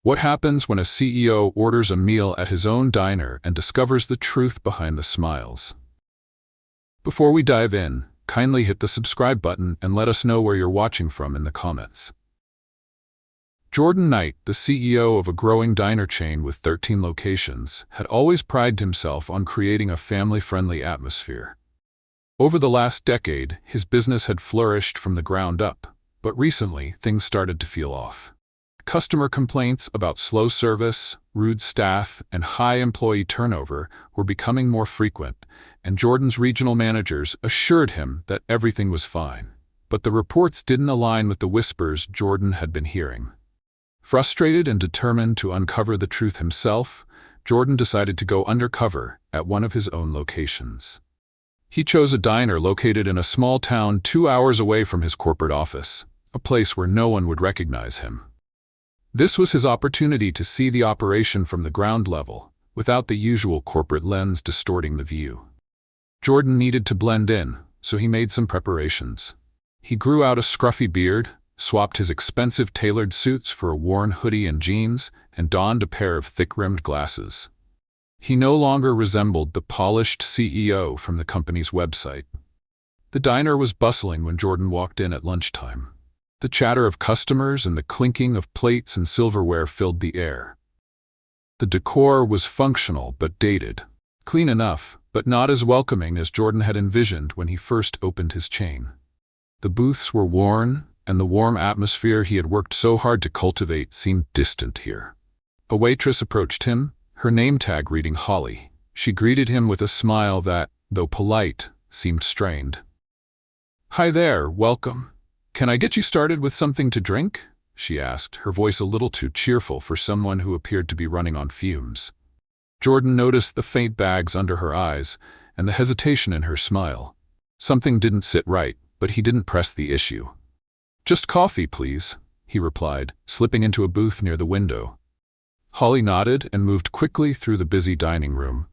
What happens when a CEO orders a meal at his own diner and discovers the truth behind the smiles? Before we dive in, kindly hit the subscribe button and let us know where you're watching from in the comments. Jordan, the CEO of a growing diner chain with 13 locations, had always prided himself on creating a family-friendly atmosphere. Over the last decade, his business had flourished from the ground up, but recently things started to feel off. Customer complaints about slow service, rude staff, and high employee turnover were becoming more frequent, and Jordan's regional managers assured him that everything was fine. But the reports didn't align with the whispers Jordan had been hearing. Frustrated and determined to uncover the truth himself, Jordan decided to go undercover at one of his own locations. He chose a diner located in a small town 2 hours away from his corporate office, a place where no one would recognize him. This was his opportunity to see the operation from the ground level, without the usual corporate lens distorting the view. Jordan needed to blend in, so he made some preparations. He grew out a scruffy beard, swapped his expensive tailored suits for a worn hoodie and jeans, and donned a pair of thick-rimmed glasses. He no longer resembled the polished CEO from the company's website. The diner was bustling when Jordan walked in at lunchtime. The chatter of customers and the clinking of plates and silverware filled the air. The decor was functional but dated, clean enough, but not as welcoming as Jordan had envisioned when he first opened his chain. The booths were worn, and the warm atmosphere he had worked so hard to cultivate seemed distant here. A waitress approached him, her name tag reading Holly. She greeted him with a smile that, though polite, seemed strained. "Hi there, welcome. Can I get you started with something to drink?" she asked, her voice a little too cheerful for someone who appeared to be running on fumes. Jordan noticed the faint bags under her eyes and the hesitation in her smile. Something didn't sit right, but he didn't press the issue. "Just coffee, please," he replied, slipping into a booth near the window. Holly nodded and moved quickly through the busy dining room.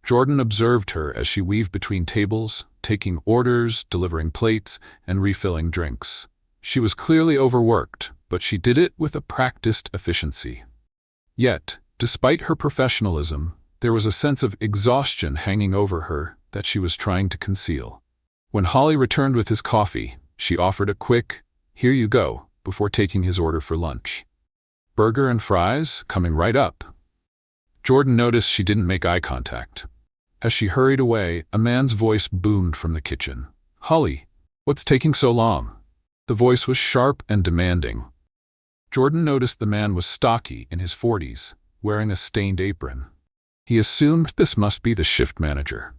Jordan observed her as she weaved between tables, taking orders, delivering plates, and refilling drinks. She was clearly overworked, but she did it with a practiced efficiency. Yet, despite her professionalism, there was a sense of exhaustion hanging over her that she was trying to conceal. When Holly returned with his coffee, she offered a quick, "Here you go," before taking his order for lunch. "Burger and fries, coming right up." Jordan noticed she didn't make eye contact. As she hurried away, a man's voice boomed from the kitchen. "Holly, what's taking so long?" The voice was sharp and demanding. Jordan noticed the man was stocky, in his 40s, wearing a stained apron. He assumed this must be the shift manager.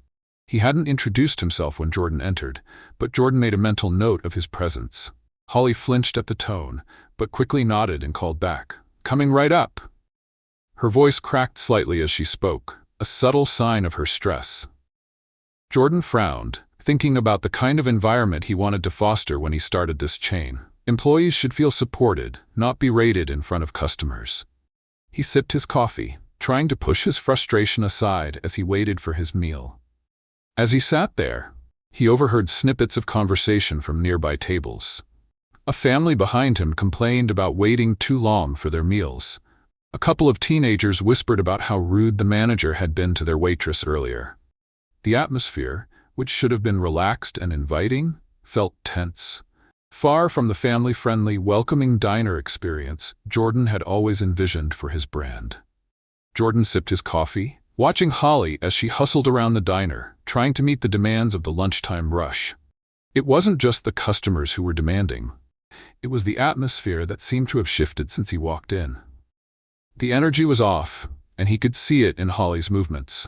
He hadn't introduced himself when Jordan entered, but Jordan made a mental note of his presence. Holly flinched at the tone, but quickly nodded and called back, "Coming right up." Her voice cracked slightly as she spoke, a subtle sign of her stress. Jordan frowned, thinking about the kind of environment he wanted to foster when he started this chain. Employees should feel supported, not berated in front of customers. He sipped his coffee, trying to push his frustration aside as he waited for his meal. As he sat there, he overheard snippets of conversation from nearby tables. A family behind him complained about waiting too long for their meals. A couple of teenagers whispered about how rude the manager had been to their waitress earlier. The atmosphere, which should have been relaxed and inviting, felt tense. Far from the family-friendly, welcoming diner experience Jordan had always envisioned for his brand. Jordan sipped his coffee, watching Holly as she hustled around the diner, trying to meet the demands of the lunchtime rush. It wasn't just the customers who were demanding. It was the atmosphere that seemed to have shifted since he walked in. The energy was off, and he could see it in Holly's movements.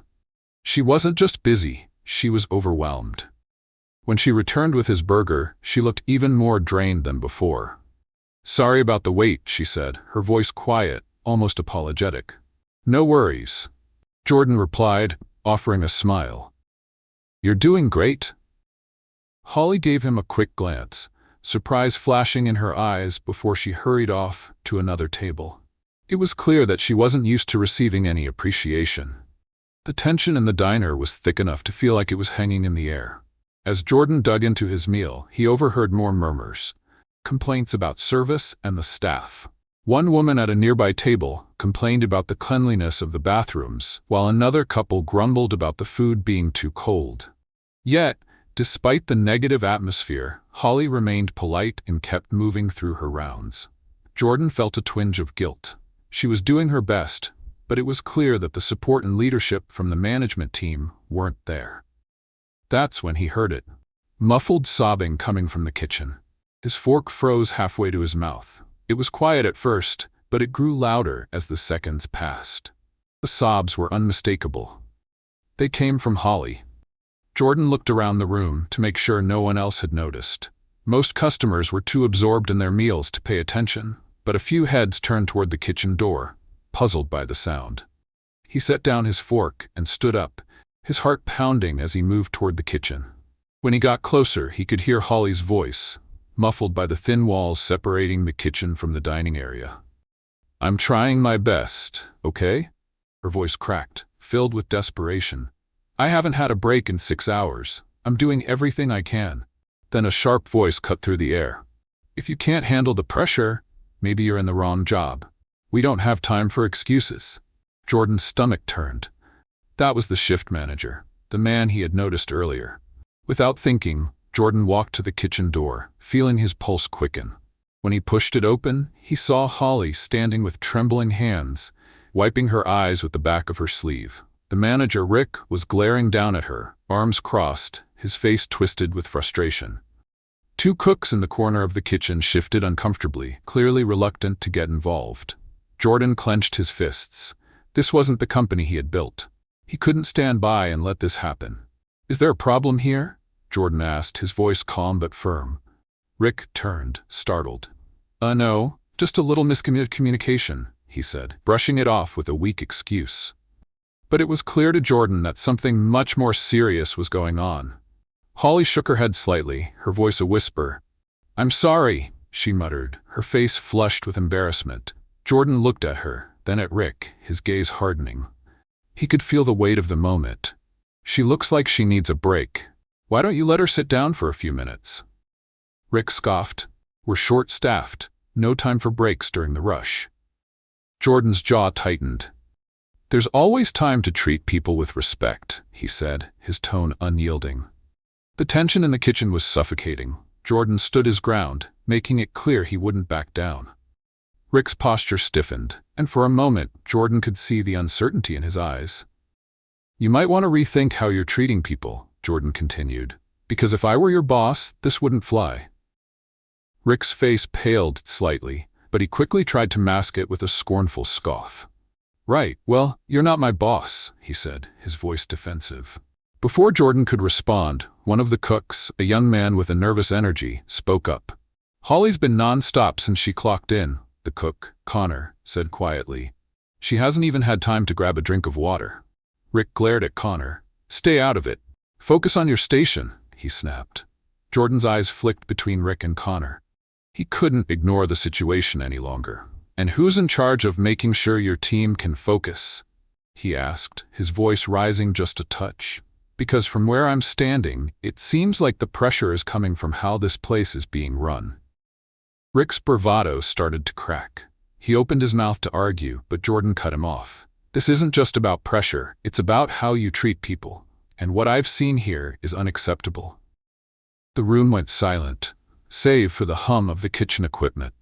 She wasn't just busy, she was overwhelmed. When she returned with his burger, she looked even more drained than before. "Sorry about the wait," she said, her voice quiet, almost apologetic. "No worries," Jordan replied, offering a smile. "You're doing great." Holly gave him a quick glance, surprise flashing in her eyes before she hurried off to another table. It was clear that she wasn't used to receiving any appreciation. The tension in the diner was thick enough to feel like it was hanging in the air. As Jordan dug into his meal, he overheard more murmurs, complaints about service and the staff. One woman at a nearby table complained about the cleanliness of the bathrooms, while another couple grumbled about the food being too cold. Yet, despite the negative atmosphere, Holly remained polite and kept moving through her rounds. Jordan felt a twinge of guilt. She was doing her best, but it was clear that the support and leadership from the management team weren't there. That's when he heard it. Muffled sobbing coming from the kitchen. His fork froze halfway to his mouth. It was quiet at first, but it grew louder as the seconds passed. The sobs were unmistakable. They came from Holly. Jordan looked around the room to make sure no one else had noticed. Most customers were too absorbed in their meals to pay attention, but a few heads turned toward the kitchen door, puzzled by the sound. He set down his fork and stood up, his heart pounding as he moved toward the kitchen. When he got closer, he could hear Holly's voice, muffled by the thin walls separating the kitchen from the dining area. "I'm trying my best, okay?" Her voice cracked, filled with desperation. "I haven't had a break in 6 hours. I'm doing everything I can." Then a sharp voice cut through the air. "If you can't handle the pressure, maybe you're in the wrong job. We don't have time for excuses." Jordan's stomach turned. That was the shift manager, the man he had noticed earlier. Without thinking, Jordan walked to the kitchen door, feeling his pulse quicken. When he pushed it open, he saw Holly standing with trembling hands, wiping her eyes with the back of her sleeve. The manager, Rick, was glaring down at her, arms crossed, his face twisted with frustration. Two cooks in the corner of the kitchen shifted uncomfortably, clearly reluctant to get involved. Jordan clenched his fists. This wasn't the company he had built. He couldn't stand by and let this happen. "Is there a problem here?" Jordan asked, his voice calm but firm. Rick turned, startled. No, just a little miscommunication," he said, brushing it off with a weak excuse. But it was clear to Jordan that something much more serious was going on. Holly shook her head slightly, her voice a whisper. "I'm sorry," she muttered, her face flushed with embarrassment. Jordan looked at her, then at Rick, his gaze hardening. He could feel the weight of the moment. "She looks like she needs a break. Why don't you let her sit down for a few minutes?" Rick scoffed. "We're short-staffed. No time for breaks during the rush." Jordan's jaw tightened. "There's always time to treat people with respect," he said, his tone unyielding. The tension in the kitchen was suffocating. Jordan stood his ground, making it clear he wouldn't back down. Rick's posture stiffened, and for a moment, Jordan could see the uncertainty in his eyes. "You might want to rethink how you're treating people," Jordan continued, "because if I were your boss, this wouldn't fly." Rick's face paled slightly, but he quickly tried to mask it with a scornful scoff. "Right, well, you're not my boss," he said, his voice defensive. Before Jordan could respond, one of the cooks, a young man with a nervous energy, spoke up. "Holly's been non-stop since she clocked in," the cook, Connor, said quietly. "She hasn't even had time to grab a drink of water." Rick glared at Connor. "Stay out of it. Focus on your station," he snapped. Jordan's eyes flicked between Rick and Connor. He couldn't ignore the situation any longer. "And who's in charge of making sure your team can focus?" he asked, his voice rising just a touch. "Because from where I'm standing, it seems like the pressure is coming from how this place is being run." Rick's bravado started to crack. He opened his mouth to argue, but Jordan cut him off. "This isn't just about pressure, it's about how you treat people. And what I've seen here is unacceptable." The room went silent, save for the hum of the kitchen equipment.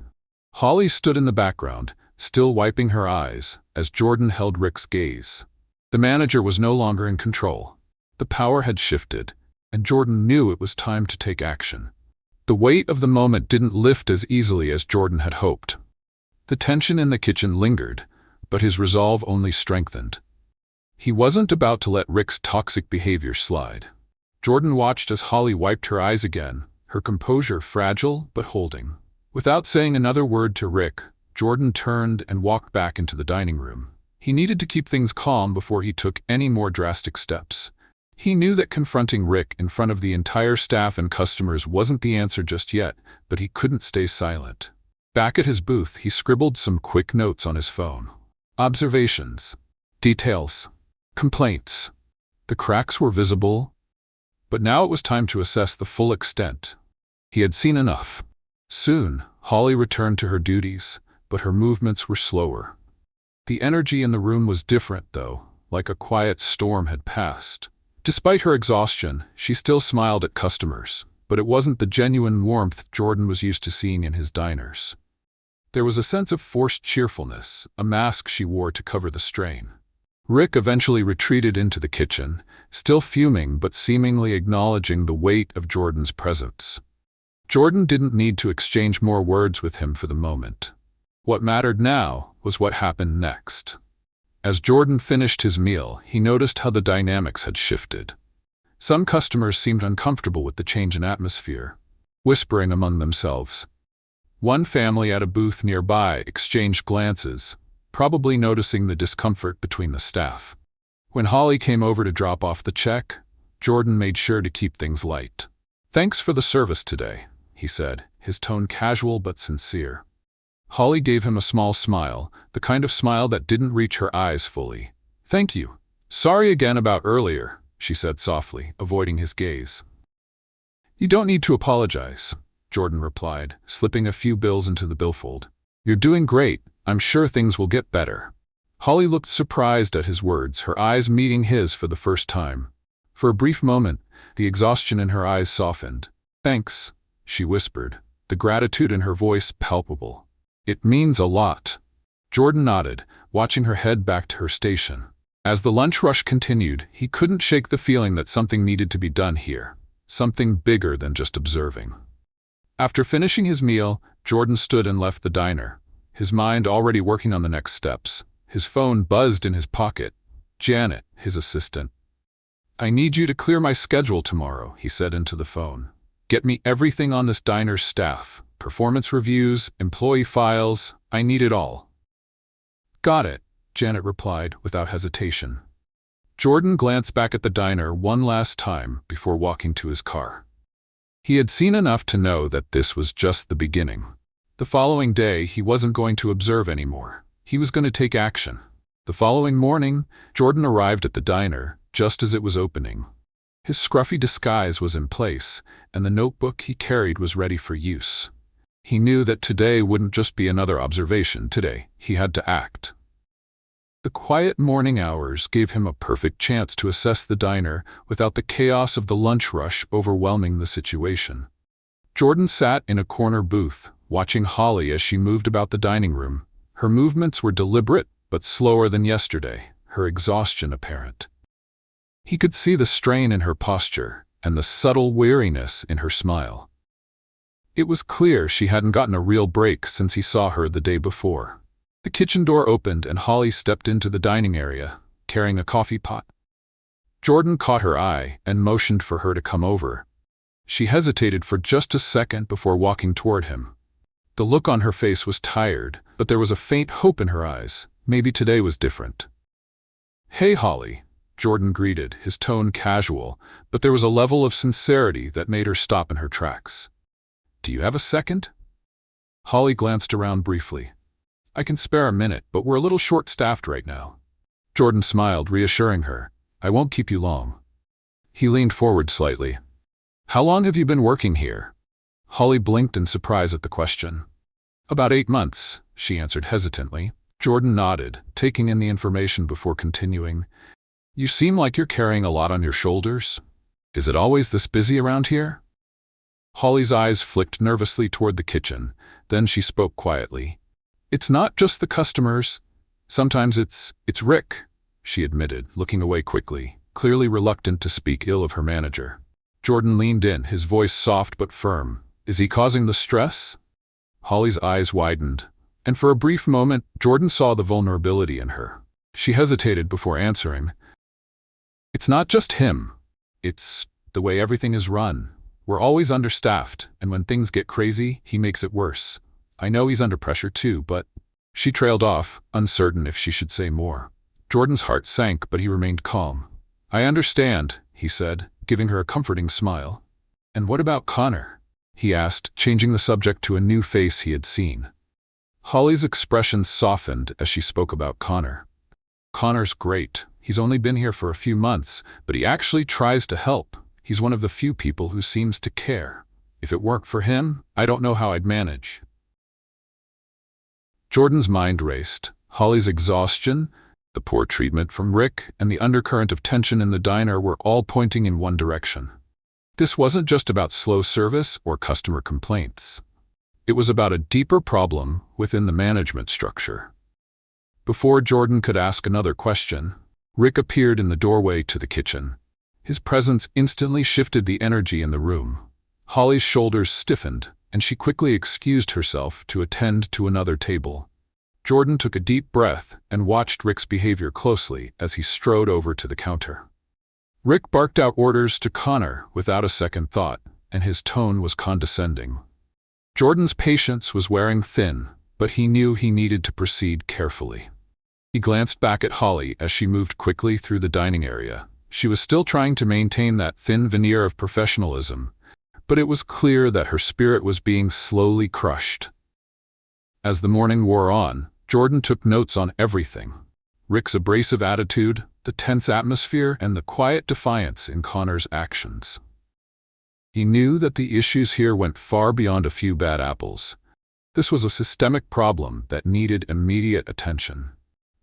Holly stood in the background, still wiping her eyes, as Jordan held Rick's gaze. The manager was no longer in control. The power had shifted, and Jordan knew it was time to take action. The weight of the moment didn't lift as easily as Jordan had hoped. The tension in the kitchen lingered, but his resolve only strengthened. He wasn't about to let Rick's toxic behavior slide. Jordan watched as Holly wiped her eyes again, her composure fragile but holding. Without saying another word to Rick, Jordan turned and walked back into the dining room. He needed to keep things calm before he took any more drastic steps. He knew that confronting Rick in front of the entire staff and customers wasn't the answer just yet, but he couldn't stay silent. Back at his booth, he scribbled some quick notes on his phone. Observations. Details. Complaints. The cracks were visible, but now it was time to assess the full extent. He had seen enough. Soon, Holly returned to her duties, but her movements were slower. The energy in the room was different, though, like a quiet storm had passed. Despite her exhaustion, she still smiled at customers, but it wasn't the genuine warmth Jordan was used to seeing in his diners. There was a sense of forced cheerfulness, a mask she wore to cover the strain. Rick eventually retreated into the kitchen, still fuming but seemingly acknowledging the weight of Jordan's presence. Jordan didn't need to exchange more words with him for the moment. What mattered now was what happened next. As Jordan finished his meal, he noticed how the dynamics had shifted. Some customers seemed uncomfortable with the change in atmosphere, whispering among themselves. One family at a booth nearby exchanged glances, probably noticing the discomfort between the staff. When Holly came over to drop off the check, Jordan made sure to keep things light. "Thanks for the service today," he said, his tone casual but sincere. Holly gave him a small smile, the kind of smile that didn't reach her eyes fully. "Thank you. Sorry again about earlier," she said softly, avoiding his gaze. "You don't need to apologize," Jordan replied, slipping a few bills into the billfold. "You're doing great. I'm sure things will get better." Holly looked surprised at his words, her eyes meeting his for the first time. For a brief moment, the exhaustion in her eyes softened. "Thanks," she whispered, the gratitude in her voice palpable. "It means a lot." Jordan nodded, watching her head back to her station. As the lunch rush continued, he couldn't shake the feeling that something needed to be done here, something bigger than just observing. After finishing his meal, Jordan stood and left the diner, his mind already working on the next steps. His phone buzzed in his pocket. Janet, his assistant. "I need you to clear my schedule tomorrow," he said into the phone. "Get me everything on this diner's staff. Performance reviews, employee files, I need it all." "Got it," Janet replied without hesitation. Jordan glanced back at the diner one last time before walking to his car. He had seen enough to know that this was just the beginning. The following day, he wasn't going to observe anymore. He was going to take action. The following morning, Jordan arrived at the diner just as it was opening. His scruffy disguise was in place, and the notebook he carried was ready for use. He knew that today wouldn't just be another observation. Today, he had to act. The quiet morning hours gave him a perfect chance to assess the diner without the chaos of the lunch rush overwhelming the situation. Jordan sat in a corner booth, watching Holly as she moved about the dining room. Her movements were deliberate, but slower than yesterday, her exhaustion apparent. He could see the strain in her posture and the subtle weariness in her smile. It was clear she hadn't gotten a real break since he saw her the day before. The kitchen door opened and Holly stepped into the dining area, carrying a coffee pot. Jordan caught her eye and motioned for her to come over. She hesitated for just a second before walking toward him. The look on her face was tired, but there was a faint hope in her eyes. Maybe today was different. "Hey, Holly," Jordan greeted, his tone casual, but there was a level of sincerity that made her stop in her tracks. "Do you have a second?" Holly glanced around briefly. "I can spare a minute, but we're a little short-staffed right now." Jordan smiled, reassuring her. "I won't keep you long." He leaned forward slightly. "How long have you been working here?" Holly blinked in surprise at the question. "About 8 months," she answered hesitantly. Jordan nodded, taking in the information before continuing. "You seem like you're carrying a lot on your shoulders. Is it always this busy around here?" Holly's eyes flicked nervously toward the kitchen, then she spoke quietly. "It's not just the customers. Sometimes it's Rick," she admitted, looking away quickly, clearly reluctant to speak ill of her manager. Jordan leaned in, his voice soft but firm. "Is he causing the stress?" Holly's eyes widened, and for a brief moment, Jordan saw the vulnerability in her. She hesitated before answering. "It's not just him. It's the way everything is run. We're always understaffed, and when things get crazy, he makes it worse. I know he's under pressure too, but—" She trailed off, uncertain if she should say more. Jordan's heart sank, but he remained calm. "I understand," he said, giving her a comforting smile. "And what about Connor?" he asked, changing the subject to a new face he had seen. Holly's expression softened as she spoke about Connor. "Connor's great. He's only been here for a few months, but he actually tries to help. He's one of the few people who seems to care. If it weren't for him, I don't know how I'd manage." Jordan's mind raced. Holly's exhaustion, the poor treatment from Rick, and the undercurrent of tension in the diner were all pointing in one direction. This wasn't just about slow service or customer complaints. It was about a deeper problem within the management structure. Before Jordan could ask another question, Rick appeared in the doorway to the kitchen. His presence instantly shifted the energy in the room. Holly's shoulders stiffened, and she quickly excused herself to attend to another table. Jordan took a deep breath and watched Rick's behavior closely as he strode over to the counter. Rick barked out orders to Connor without a second thought, and his tone was condescending. Jordan's patience was wearing thin, but he knew he needed to proceed carefully. He glanced back at Holly as she moved quickly through the dining area. She was still trying to maintain that thin veneer of professionalism, but it was clear that her spirit was being slowly crushed. As the morning wore on, Jordan took notes on everything: Rick's abrasive attitude, the tense atmosphere, and the quiet defiance in Connor's actions. He knew that the issues here went far beyond a few bad apples. This was a systemic problem that needed immediate attention.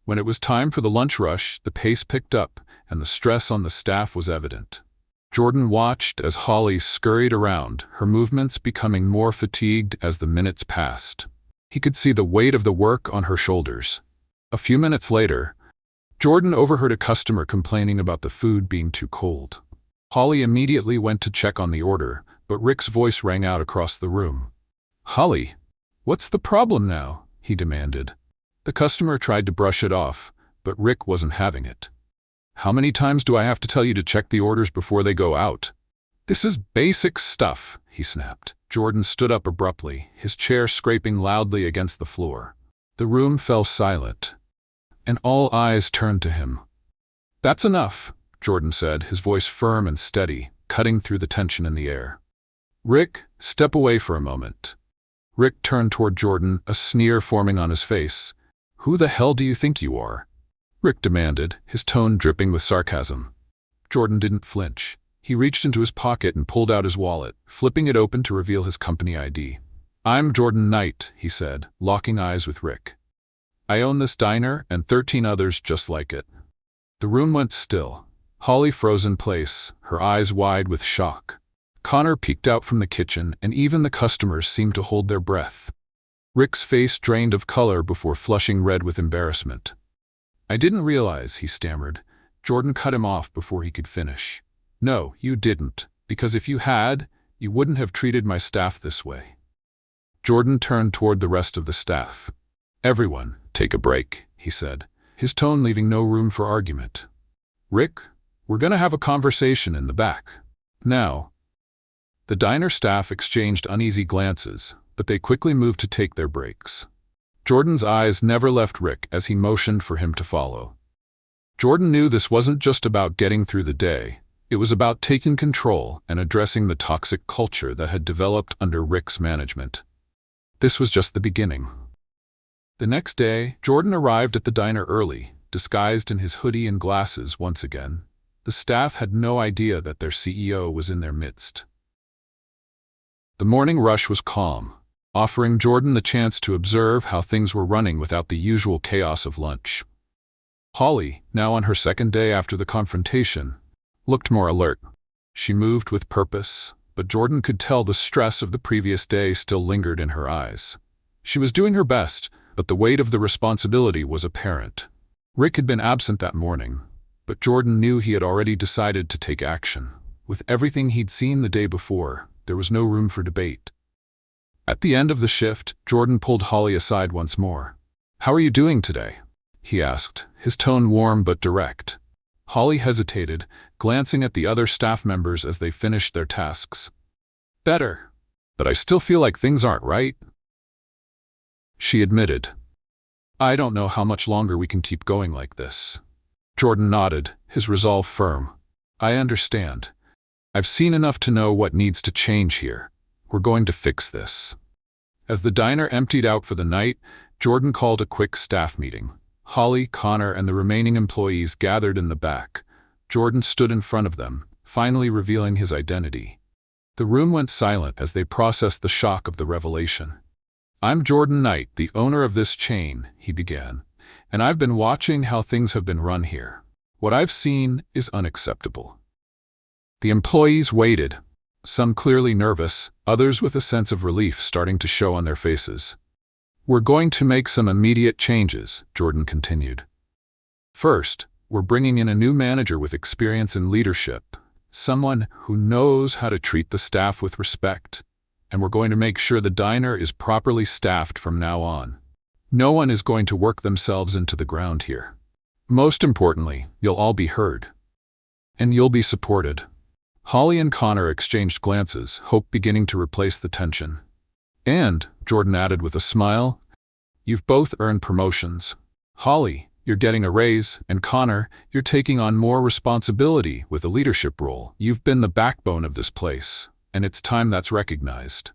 When it was time for the lunch rush, the pace picked up, and the stress on the staff was evident. Jordan watched as Holly scurried around, her movements becoming more fatigued as the minutes passed. He could see the weight of the work on her shoulders. A few minutes later, Jordan overheard a customer complaining about the food being too cold. Holly immediately went to check on the order, but Rick's voice rang out across the room. "Holly, what's the problem now?" he demanded. The customer tried to brush it off, but Rick wasn't having it. "How many times do I have to tell you to check the orders before they go out? This is basic stuff," he snapped. Jordan stood up abruptly, his chair scraping loudly against the floor. The room fell silent, and all eyes turned to him. "That's enough," Jordan said, his voice firm and steady, cutting through the tension in the air. "Rick, step away for a moment." Rick turned toward Jordan, a sneer forming on his face. "Who the hell do you think you are?" Rick demanded, his tone dripping with sarcasm. Jordan didn't flinch. He reached into his pocket and pulled out his wallet, flipping it open to reveal his company ID. "I'm Jordan Knight," he said, locking eyes with Rick. "I own this diner and 13 others just like it." The room went still. Holly froze in place, her eyes wide with shock. Connor peeked out from the kitchen, and even the customers seemed to hold their breath. Rick's face drained of color before flushing red with embarrassment. "I didn't realize," he stammered. Jordan cut him off before he could finish. "No, you didn't, because if you had, you wouldn't have treated my staff this way." Jordan turned toward the rest of the staff. "Everyone, take a break," he said, his tone leaving no room for argument. "Rick, we're gonna have a conversation in the back. Now." The diner staff exchanged uneasy glances, but they quickly moved to take their breaks. Jordan's eyes never left Rick as he motioned for him to follow. Jordan knew this wasn't just about getting through the day. It was about taking control and addressing the toxic culture that had developed under Rick's management. This was just the beginning. The next day, Jordan arrived at the diner early, disguised in his hoodie and glasses once again. The staff had no idea that their CEO was in their midst. The morning rush was calm, offering Jordan the chance to observe how things were running without the usual chaos of lunch. Holly, now on her second day after the confrontation, looked more alert. She moved with purpose, but Jordan could tell the stress of the previous day still lingered in her eyes. She was doing her best, but the weight of the responsibility was apparent. Rick had been absent that morning, but Jordan knew he had already decided to take action. With everything he'd seen the day before, there was no room for debate. At the end of the shift, Jordan pulled Holly aside once more. "How are you doing today?" he asked, his tone warm but direct. Holly hesitated, glancing at the other staff members as they finished their tasks. "Better, but I still feel like things aren't right," she admitted. "I don't know how much longer we can keep going like this." Jordan nodded, his resolve firm. "I understand. I've seen enough to know what needs to change here. We're going to fix this." As the diner emptied out for the night, Jordan called a quick staff meeting. Holly, Connor, and the remaining employees gathered in the back. Jordan stood in front of them, finally revealing his identity. The room went silent as they processed the shock of the revelation. "I'm Jordan Knight, the owner of this chain," he began, "and I've been watching how things have been run here. What I've seen is unacceptable." The employees waited, some clearly nervous, others with a sense of relief starting to show on their faces. "We're going to make some immediate changes," Jordan continued. "First, we're bringing in a new manager with experience in leadership, someone who knows how to treat the staff with respect, and we're going to make sure the diner is properly staffed from now on. No one is going to work themselves into the ground here. Most importantly, you'll all be heard. And you'll be supported." Holly and Connor exchanged glances, hope beginning to replace the tension. "And," Jordan added with a smile, "you've both earned promotions. Holly, you're getting a raise, and Connor, you're taking on more responsibility with a leadership role. You've been the backbone of this place, and it's time that's recognized."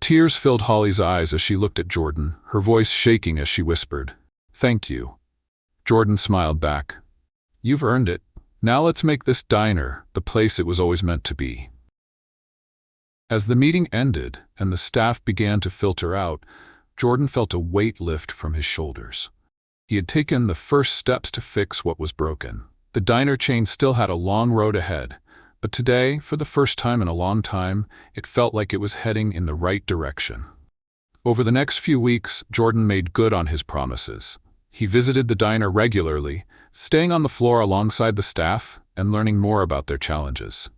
Tears filled Holly's eyes as she looked at Jordan, her voice shaking as she whispered, "Thank you." Jordan smiled back. "You've earned it. Now let's make this diner the place it was always meant to be." As the meeting ended and the staff began to filter out, Jordan felt a weight lift from his shoulders. He had taken the first steps to fix what was broken. The diner chain still had a long road ahead, but today, for the first time in a long time, it felt like it was heading in the right direction. Over the next few weeks, Jordan made good on his promises. He visited the diner regularly, staying on the floor alongside the staff and learning more about their challenges.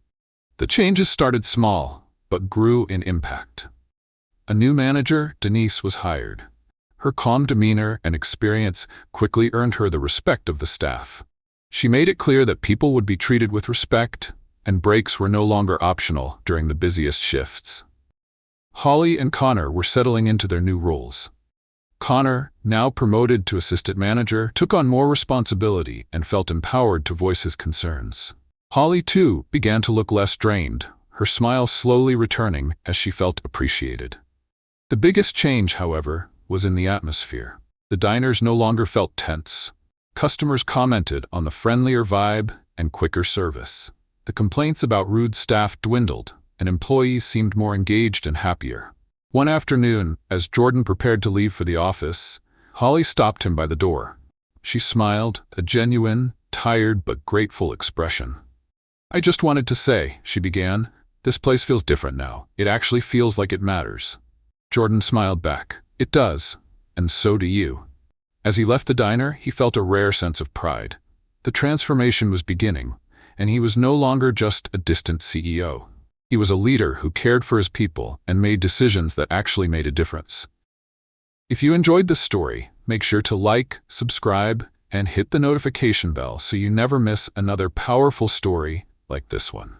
The changes started small, but grew in impact. A new manager, Denise, was hired. Her calm demeanor and experience quickly earned her the respect of the staff. She made it clear that people would be treated with respect, and breaks were no longer optional during the busiest shifts. Holly and Connor were settling into their new roles. Connor, now promoted to assistant manager, took on more responsibility and felt empowered to voice his concerns. Holly, too, began to look less drained, her smile slowly returning as she felt appreciated. The biggest change, however, was in the atmosphere. The diners no longer felt tense. Customers commented on the friendlier vibe and quicker service. The complaints about rude staff dwindled, and employees seemed more engaged and happier. One afternoon, as Jordan prepared to leave for the office, Holly stopped him by the door. She smiled, a genuine, tired but grateful expression. "I just wanted to say," she began, "this place feels different now. It actually feels like it matters." Jordan smiled back. "It does, and so do you." As he left the diner, he felt a rare sense of pride. The transformation was beginning, and he was no longer just a distant CEO. He was a leader who cared for his people and made decisions that actually made a difference. If you enjoyed this story, make sure to like, subscribe, and hit the notification bell so you never miss another powerful story like this one.